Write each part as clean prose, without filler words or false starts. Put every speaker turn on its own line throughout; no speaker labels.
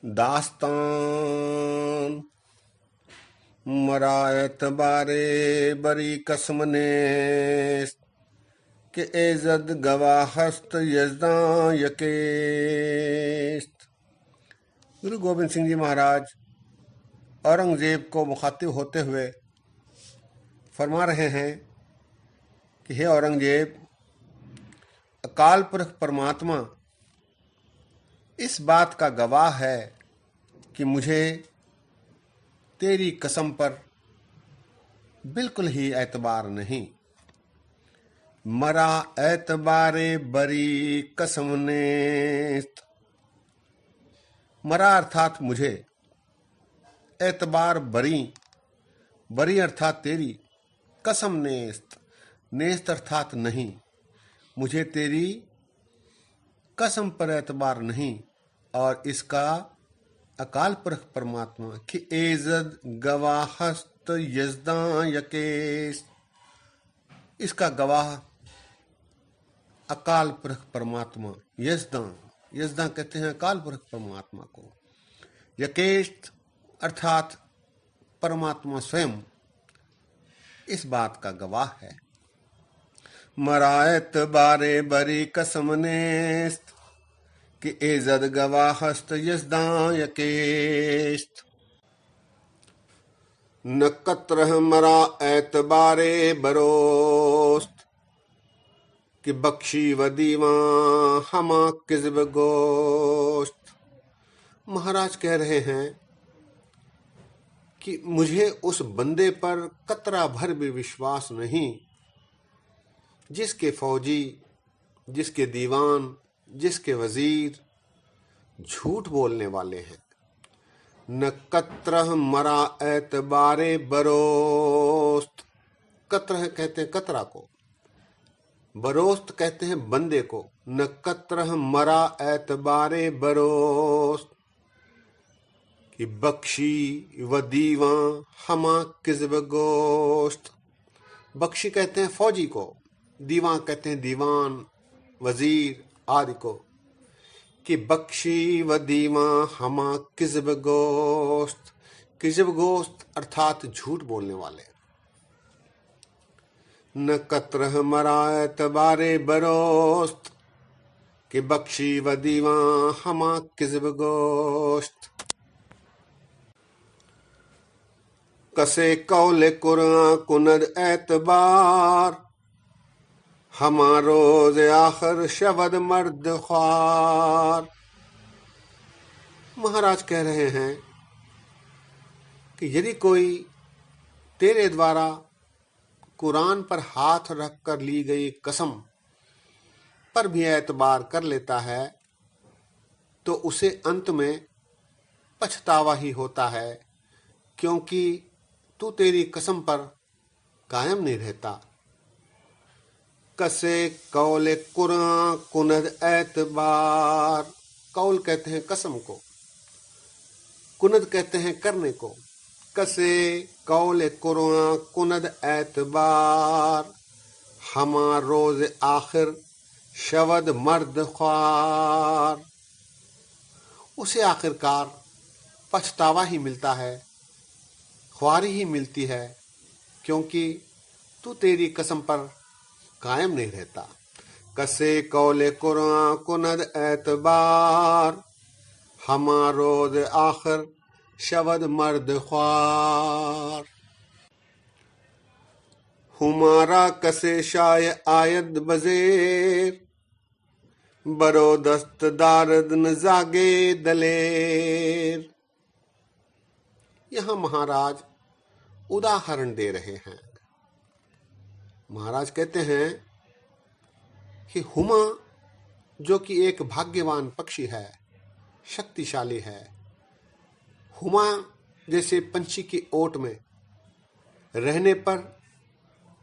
दास्तान मरा एतबारे बरी कसम नेस्त कि एजद गवाहस्त यजदां यकेस्त। गुरु गोविंद सिंह जी महाराज औरंगजेब को मुखातिब होते हुए फरमा रहे हैं कि हे औरंगजेब, अकाल पुरख परमात्मा इस बात का गवाह है कि मुझे तेरी कसम पर बिल्कुल ही एतबार नहीं। मरा एतबारे बरी कसम नेस्त। मरा अर्थात मुझे, एतबार बरी, बरी अर्थात तेरी, कसम नेस्त, नेस्त अर्थात नहीं, मुझे तेरी कसम पर एतबार नहीं। और इसका अकाल पुरख परमात्मा कि एजद गवाहस्त यजदां यकेस, इसका गवाह अकाल पुरख परमात्मा यजदां, यजदां कहते हैं अकाल पुरख परमात्मा को, यकेश अर्थात परमात्मा स्वयं इस बात का गवाह है। मरायत बारे बरी कसम नेस्त कि एजद गवाहस्त यजदां यकेस्त। न कत्रह मरा एतबारे बरोस्त कि बख्शी व दीवां हमा किज़्ब गोश्त। महाराज कह रहे हैं कि मुझे उस बंदे पर कतरा भर भी विश्वास नहीं जिसके फौजी, जिसके दीवान, जिसके वजीर झूठ बोलने वाले हैं। न कत्रह मरा एतबारे बरोस्त, कत्रह कहते हैं कतरा को, बरोस्त कहते हैं बंदे को। न कत्रह मरा एतबारे बरोस्त कि बख्शी व दीवां हमा किज़्ब गोश्त। बख्शी कहते हैं फौजी को, दीवान कहते हैं दीवान, वजीर आदि को, कि बख्शी व दीवां हमा किज़्ब गोश्त, किज़्ब गोश्त अर्थात झूठ बोलने वाले। न कत्रह मरा एतबारे बरोस्त कि बख्शी व दीवां हमा किज़्ब गोश्त। कसे कौले कुरान कुनद एतबार हमारोज आखिर शवद मर्द ख्वार। महाराज कह रहे हैं कि यदि कोई तेरे द्वारा कुरान पर हाथ रखकर ली गई कसम पर भी एतबार कर लेता है तो उसे अंत में पछतावा ही होता है, क्योंकि तू तेरी कसम पर कायम नहीं रहता। कसे कौले कुरान कुनद एतबार, कौल कहते हैं कसम को, कुनद कहते हैं करने को। कसे कौले कुरान कुनद एतबार हमा रोज आखिर शवद मर्द ख्वार। उसे आखिरकार पछतावा ही मिलता है, ख्वारी ही मिलती है, क्योंकि तू तेरी कसम पर कायम नहीं रहता। कसे कौले कुरान कुनद एतबार हमा रोज आखिर शवद मर्द ख्वार। हुमारा कसे शाय आयद बजेर बरो दस्त दारद न जागे दलेर। यहां महाराज उदाहरण दे रहे हैं। महाराज कहते हैं कि हुमा जो कि एक भाग्यवान पक्षी है, शक्तिशाली है, हुमा जैसे पंछी की ओट में रहने पर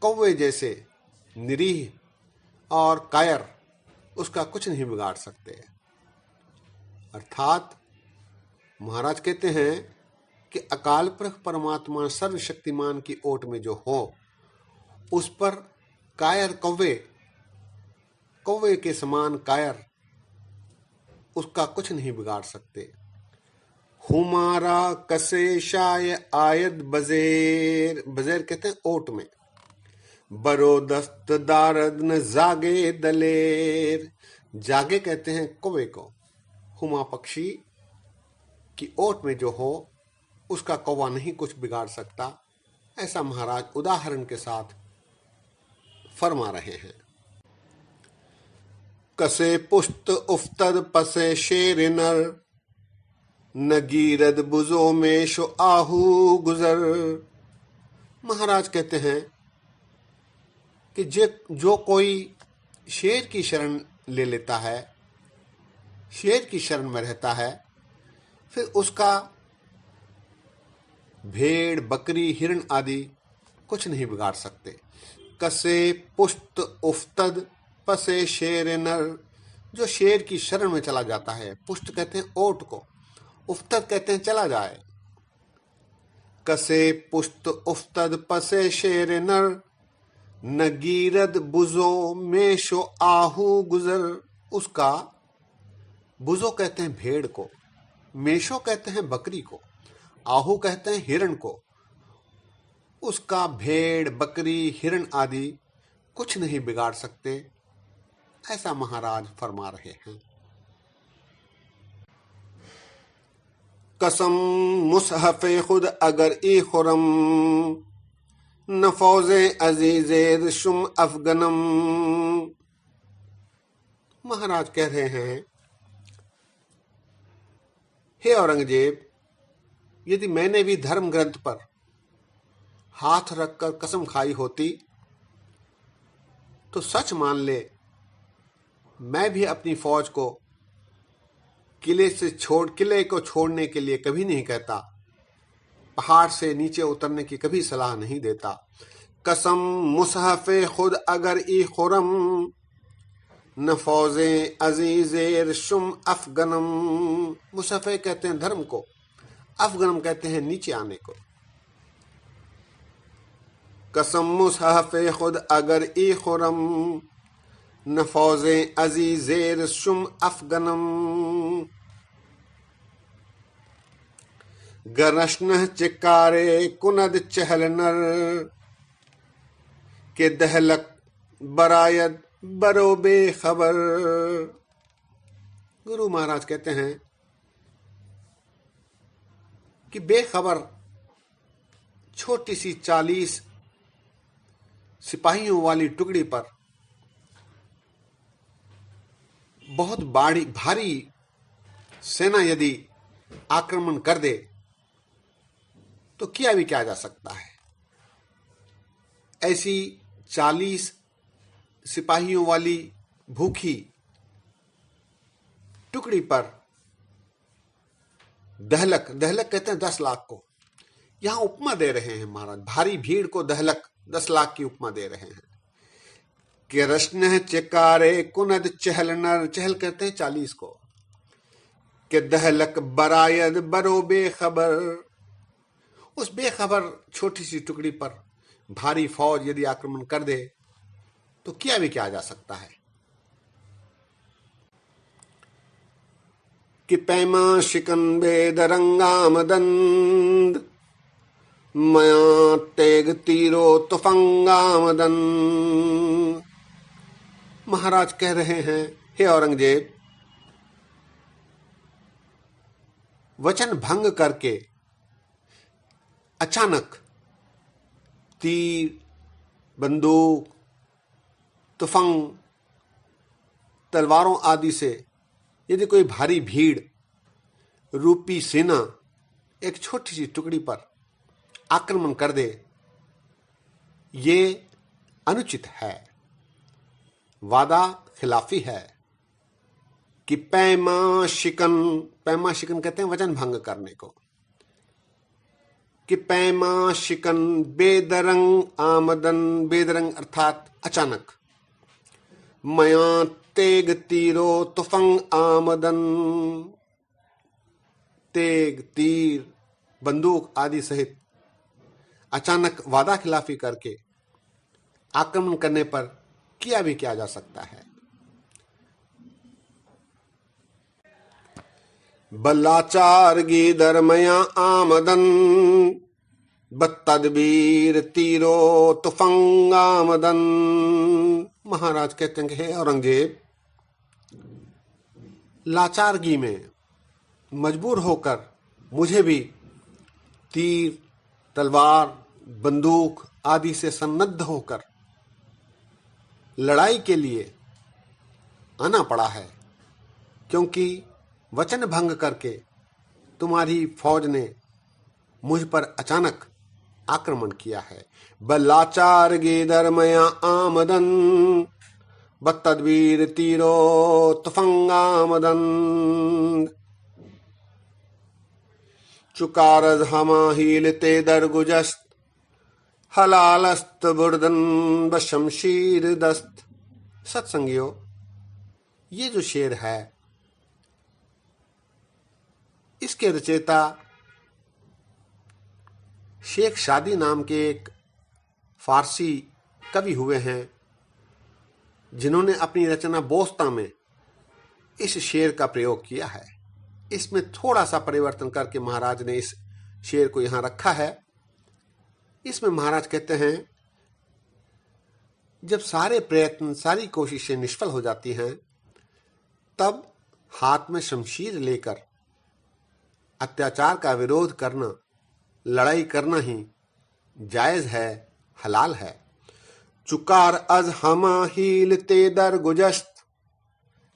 कौवे जैसे निरीह और कायर उसका कुछ नहीं बिगाड़ सकते। अर्थात महाराज कहते हैं कि अकाल पुरख परमात्मा सर्वशक्तिमान की ओट में जो हो उस पर कायर कौवे के समान कायर उसका कुछ नहीं बिगाड़ सकते। हुमारा कसे शाय आयत बजेर, बजेर कहते हैं ओट में। बरो दस्त दारद न जागे दलेर, जागे कहते हैं कौवे को। हुमा पक्षी की ओट में जो हो उसका कौवा नहीं कुछ बिगाड़ सकता, ऐसा महाराज उदाहरण के साथ फरमा रहे हैं। कसे पुष्ट उफ्तद पसे शेर नर, नगीरद बुजो में शो आहू गुजर। महाराज कहते हैं कि जो कोई शेर की शरण ले लेता है, शेर की शरण में रहता है, फिर उसका भेड़ बकरी हिरण आदि कुछ नहीं बिगाड़ सकते। कसे पुष्ट उफ्तद पसे शेर नर, जो शेर की शरण में चला जाता है। पुष्ट कहते हैं ओट को, उफ्तद कहते हैं चला जाए। कसे पुष्ट उफ्तद पसे शेर नर, नगीरद बुजो में शो आहू गुजर। उसका बुजो कहते हैं भेड़ को, मेशो कहते हैं बकरी को, आहू कहते हैं हिरण को। उसका भेड़ बकरी हिरण आदि कुछ नहीं बिगाड़ सकते, ऐसा महाराज फरमा रहे हैं। कसम मुसहफ़े खुद अगर ई खुरम, न फौजे अजीज़े शुम अफगनम। महाराज कह रहे हैं, हे औरंगजेब, यदि मैंने भी धर्म ग्रंथ पर हाथ रखकर कसम खाई होती तो सच मान ले, मैं भी अपनी फौज को किले को छोड़ने के लिए कभी नहीं कहता, पहाड़ से नीचे उतरने की कभी सलाह नहीं देता। कसम मुसहफ़े खुद अगर ई खुरम, न फौजे अजीज़ेर शुम अफगनम। मुसहफ़े कहते हैं धर्म को, अफगनम कहते हैं नीचे आने को। कसम मुसहफ़े खुद अगर ई खुरम, न फौजे अजीज़ेर शुम अफगनम। गरश्न चिकारे कुनद चहल नर, के दहलक बरायद बरो बेखबर। गुरु महाराज कहते हैं कि बेखबर छोटी सी 40 सिपाहियों वाली टुकड़ी पर बहुत भारी सेना यदि आक्रमण कर दे तो किया भी क्या जा सकता है। ऐसी 40 सिपाहियों वाली भूखी टुकड़ी पर दहलक कहते हैं 10 लाख को। यहां उपमा दे रहे हैं महाराज, भारी भीड़ को दहलक 10 लाख की उपमा दे रहे हैं। कि रश्न चिकारे कुनद चहल नर, चहल कहते हैं 40 को। कि दहलक बरायद बरो बेखबर, उस बेखबर छोटी सी टुकड़ी पर भारी फौज यदि आक्रमण कर दे तो किया भी क्या जा सकता है। कि पैमा शिकन बेदरंगाम दंद, मया तेग तीरो तुफंगाम दंद। महाराज कह रहे हैं, हे औरंगजेब, वचन भंग करके अचानक तीर बंदूक तुफंग तलवारों आदि से यदि कोई भारी भीड़ रूपी सेना एक छोटी सी टुकड़ी पर आक्रमण कर दे, ये अनुचित है, वादा खिलाफी है। कि पैमा शिकन कहते हैं वचन भंग करने को। कि पैमा शिकन बेदरंग आमदन, बेदरंग अर्थात अचानक। मया तेग तीरो तुफंग आमदन, तेग तीर बंदूक आदि सहित अचानक वादा खिलाफी करके आक्रमण करने पर किया भी क्या जा सकता है। बल्लाचार गीदरमया आमदन, बत्तदबीर तीरो तुफंग आमदन। महाराज कहते हैं कि हे औरंगजेब, लाचारगी में मजबूर होकर मुझे भी तीर, तलवार, बंदूक आदि से सन्नद्ध होकर लड़ाई के लिए आना पड़ा है, क्योंकि वचन भंग करके तुम्हारी फौज ने मुझ पर अचानक आक्रमण किया है। बल्लाचार गीदरमया आमदन, बत्तदबीर तीरो तुफंग आमदन। चुकारज हमाहील ते दरगुजस्त, हलालस्त बुर्दन बशमशीर दस्त। सत्संगियों, ये जो शेर है इसके रचयिता शेख शादी नाम के एक फारसी कवि हुए हैं, जिन्होंने अपनी रचना बोस्ता में इस शेर का प्रयोग किया है। इसमें थोड़ा सा परिवर्तन करके महाराज ने इस शेर को यहां रखा है। इसमें महाराज कहते हैं, जब सारे प्रयत्न, सारी कोशिशें निष्फल हो जाती हैं, तब हाथ में शमशीर लेकर अत्याचार का विरोध करना, लड़ाई करना ही जायज है, हलाल है। चुकार अज हमा हील ते दर गुजस्त,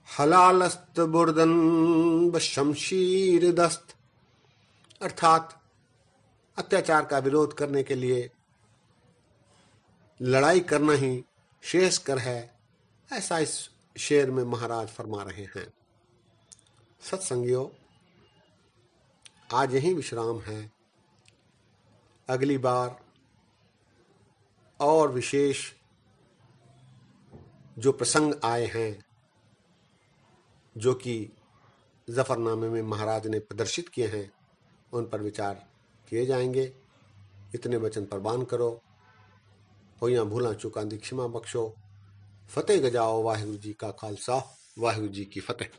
हलालस्त बुर्दन बशमशीर दस्त। अर्थात अत्याचार का विरोध करने के लिए लड़ाई करना ही श्रेयस्कर है, ऐसा इस शेर में महाराज फरमा रहे हैं। सत्संगियों, आज यही विश्राम है। अगली बार और विशेष जो प्रसंग आए हैं, जो कि जफरनामे में महाराज ने प्रदर्शित किए हैं, उन पर विचार किए जाएंगे। इतने वचन प्रवान करो, होइयां भूलां चूकां दी क्षमा बख्शो। फतेह गजाओ। वाहिगुरु जी का खालसा, वाहिगुरु जी की फतेह।